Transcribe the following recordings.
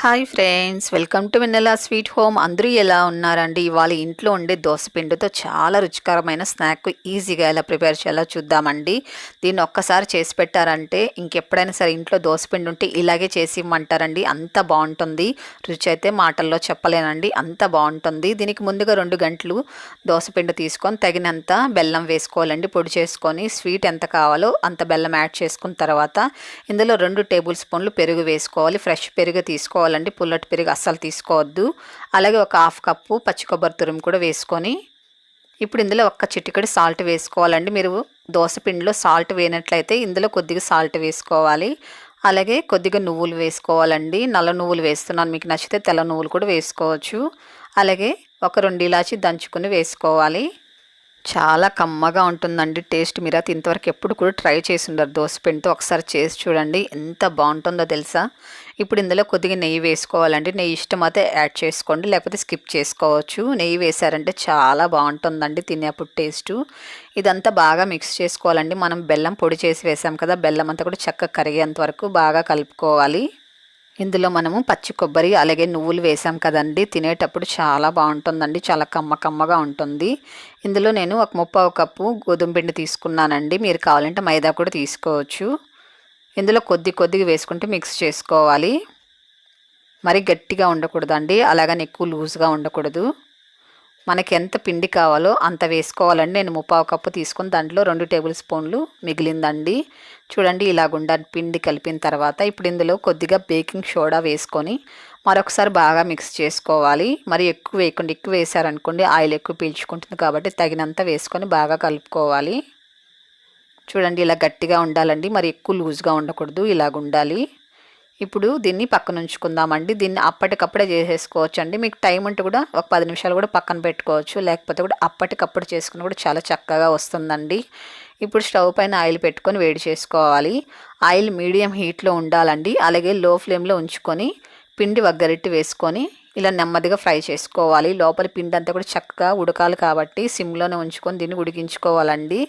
Hi friends, welcome to Vennela sweet home. అందరూ ఎలా ఉన్నారండి? ఇవాళ ఇంట్లో ఉండే దోసపిండితో చాలా రుచికరమైన స్నాక్ ఈజీగా ఎలా ప్రిపేర్ చేయాలో చూద్దామండి. దీన్ని ఒక్కసారి చేసి పెట్టారంటే ఇంకెప్పుడైనా సరే ఇంట్లో దోసపిండి ఉంటే ఇలాగే చేసి ఇమ్మంటారండి. అంత బాగుంటుంది. రుచి అయితే మాటల్లో చెప్పలేనండి, అంత బాగుంటుంది. దీనికి ముందుగా 2 గంటలు దోసపిండి తీసుకొని తగినంత బెల్లం వేసుకోవాలండి. పొడి చేసుకొని స్వీట్ ఎంత కావాలో అంత బెల్లం యాడ్ చేసుకున్న తర్వాత ఇందులో 2 టేబుల్ స్పూన్లు పెరుగు వేసుకోవాలి. ఫ్రెష్ పెరుగు తీసుకోవాలండి, పుల్లటి పెరుగు అస్సలు తీసుకోవద్దు. అలాగే ఒక 1/2 కప్పు పచ్చి కొబ్బరి తురుము కూడా వేసుకొని ఇప్పుడు ఇందులో ఒక్క చిటికెడు సాల్ట్ వేసుకోవాలండి. మీరు దోసపిండిలో సాల్ట్ వేయనట్లయితే ఇందులో కొద్దిగా సాల్ట్ వేసుకోవాలి. అలాగే కొద్దిగా నువ్వులు వేసుకోవాలండి. నల్ల నువ్వులు వేస్తున్నాను, మీకు నచ్చితే తెల్ల నువ్వులు కూడా వేసుకోవచ్చు. అలాగే ఒక 2 ఇలాచి దంచుకుని వేసుకోవాలి. చాలా కమ్మగా ఉంటుందండి టేస్ట్. మీరు అయితే ఇంతవరకు ఎప్పుడు కూడా ట్రై చేసి ఉండరు దోసపిండితో. ఒకసారి చేసి చూడండి, ఎంత బాగుంటుందో తెలుసా. ఇప్పుడు ఇందులో కొద్దిగా నెయ్యి వేసుకోవాలండి. నెయ్యి ఇష్టమైతే యాడ్ చేసుకోండి, లేకపోతే స్కిప్ చేసుకోవచ్చు. నెయ్యి వేసారంటే చాలా బాగుంటుందండి తినేప్పుడు టేస్టు. ఇదంతా బాగా మిక్స్ చేసుకోవాలండి. మనం బెల్లం పొడి చేసి వేసాం కదా, బెల్లం అంతా కూడా చక్కగా కరిగేంత వరకు బాగా కలుపుకోవాలి. ఇందులో మనము పచ్చి కొబ్బరి అలాగే నువ్వులు వేసాం కదండి, తినేటప్పుడు చాలా బాగుంటుందండి. చాలా కమ్మగా ఉంటుంది. ఇందులో నేను ఒక 3/4 కప్పు గోధుమ పిండి తీసుకున్నానండి. మీరు కావాలంటే మైదా కూడా తీసుకోవచ్చు. ఇందులో కొద్దిగా వేసుకుంటే మిక్స్ చేసుకోవాలి. మరి గట్టిగా ఉండకూడదండి, అలాగని ఎక్కువ లూజ్గా ఉండకూడదు. మనకి ఎంత పిండి కావాలో అంత వేసుకోవాలండి. నేను 3/4 కప్పు తీసుకుని దాంట్లో 2 టేబుల్ స్పూన్లు మిగిలిందండి. చూడండి, ఇలాగుండా పిండి కలిపిన తర్వాత ఇప్పుడు ఇందులో కొద్దిగా బేకింగ్ సోడా వేసుకొని మరొకసారి బాగా మిక్స్ చేసుకోవాలి. మరి ఎక్కువ వేయకుండా, ఎక్కువ వేసారనుకోండి ఆయిల్ ఎక్కువ పీల్చుకుంటుంది కాబట్టి తగినంత వేసుకొని బాగా కలుపుకోవాలి. చూడండి, ఇలా గట్టిగా ఉండాలండి, మరి ఎక్కువ లూజ్గా ఉండకూడదు, ఇలాగ ఉండాలి. ఇప్పుడు దీన్ని పక్కన ఉంచుకుందామండి. దీన్ని అప్పటికప్పుడే చేసేసుకోవచ్చు అండి. మీకు టైం ఉంటే కూడా ఒక 10 నిమిషాలు కూడా పక్కన పెట్టుకోవచ్చు, లేకపోతే కూడా అప్పటికప్పుడు చేసుకుని కూడా చాలా చక్కగా వస్తుందండి. ఇప్పుడు స్టవ్ పైన ఆయిల్ పెట్టుకొని వేడి చేసుకోవాలి. ఆయిల్ మీడియం హీట్లో ఉండాలండి. అలాగే లో ఫ్లేమ్లో ఉంచుకొని పిండి వగ్గరిట్టి వేసుకొని ఇలా నెమ్మదిగా ఫ్రై చేసుకోవాలి. లోపల పిండి అంతా కూడా చక్కగా ఉడకాలి కాబట్టి సిమ్లోనే ఉంచుకొని దీన్ని ఉడికించుకోవాలండి.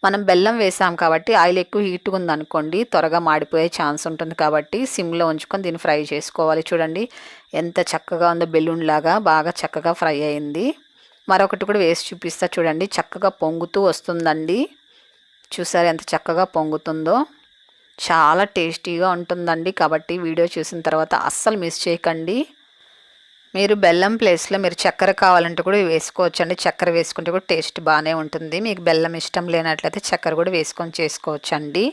మనం బెల్లం వేసాం కాబట్టి ఆయిల్ ఎక్కువ హీట్గా ఉందనుకోండి త్వరగా మాడిపోయే ఛాన్స్ ఉంటుంది కాబట్టి సిమ్లో ఉంచుకొని దీన్ని ఫ్రై చేసుకోవాలి. చూడండి ఎంత చక్కగా ఉందో, బెలూన్ లాగా బాగా చక్కగా ఫ్రై అయింది. మరొకటి కూడా వేసి చూపిస్తా చూడండి, చక్కగా పొంగుతూ వస్తుందండి. చూసారు ఎంత చక్కగా పొంగుతుందో. చాలా టేస్టీగా ఉంటుందండి. కాబట్టి వీడియో చూసిన తర్వాత అస్సలు మిస్ చేయకండి. మీరు బెల్లం ప్లేస్లో మీరు చక్కెర కావాలంటే కూడా వేసుకోవచ్చండి. చక్కెర వేసుకుంటే కూడా టేస్ట్ బాగానే ఉంటుంది. మీకు బెల్లం ఇష్టం లేనట్లయితే చక్కెర కూడా వేసుకొని చేసుకోవచ్చండి.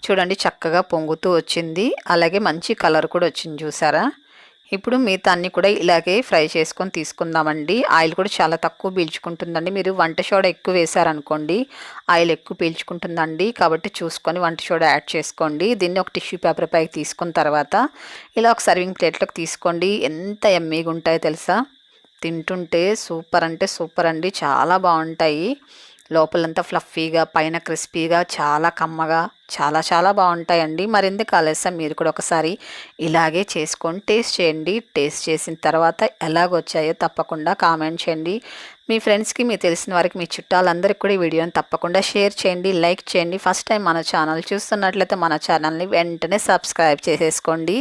చూడండి చక్కగా పొంగుతూ వచ్చింది, అలాగే మంచి కలర్ కూడా వచ్చింది చూసారా. ఇప్పుడు మిగతా అన్నీ కూడా ఇలాగే ఫ్రై చేసుకొని తీసుకుందామండి. ఆయిల్ కూడా చాలా తక్కువ పీల్చుకుంటుందండి. మీరు వంట సోడా ఎక్కువ వేసారనుకోండి ఆయిల్ ఎక్కువ పీల్చుకుంటుందండి. కాబట్టి చూసుకొని వంట సోడా యాడ్ చేసుకోండి. దీన్ని ఒక టిష్యూ పేపర్ పైకి తీసుకున్న తర్వాత ఇలా ఒక సర్వింగ్ ప్లేట్లోకి తీసుకోండి. ఎంత యమ్మీగా ఉంటాయో తెలుసా. తింటుంటే సూపర్ అంటే సూపర్ అండి, చాలా బాగుంటాయి. లోపలంతా ఫ్లఫీగా, పైన క్రిస్పీగా, చాలా కమ్మగా, చాలా బాగుంటాయండి. మరెందుకు ఆలస్యం, మీరు కూడా ఒకసారి ఇలాగే చేసుకొని టేస్ట్ చేయండి. టేస్ట్ చేసిన తర్వాత ఎలాగొచ్చాయో తప్పకుండా కామెంట్ చేయండి. మీ ఫ్రెండ్స్కి, మీ తెలిసిన వారికి, మీ చుట్టాలందరికీ కూడా ఈ వీడియోని తప్పకుండా షేర్ చేయండి, లైక్ చేయండి. ఫస్ట్ టైం మన ఛానల్ చూస్తున్నట్లయితే మన ఛానల్ని వెంటనే సబ్స్క్రైబ్ చేసేసుకోండి.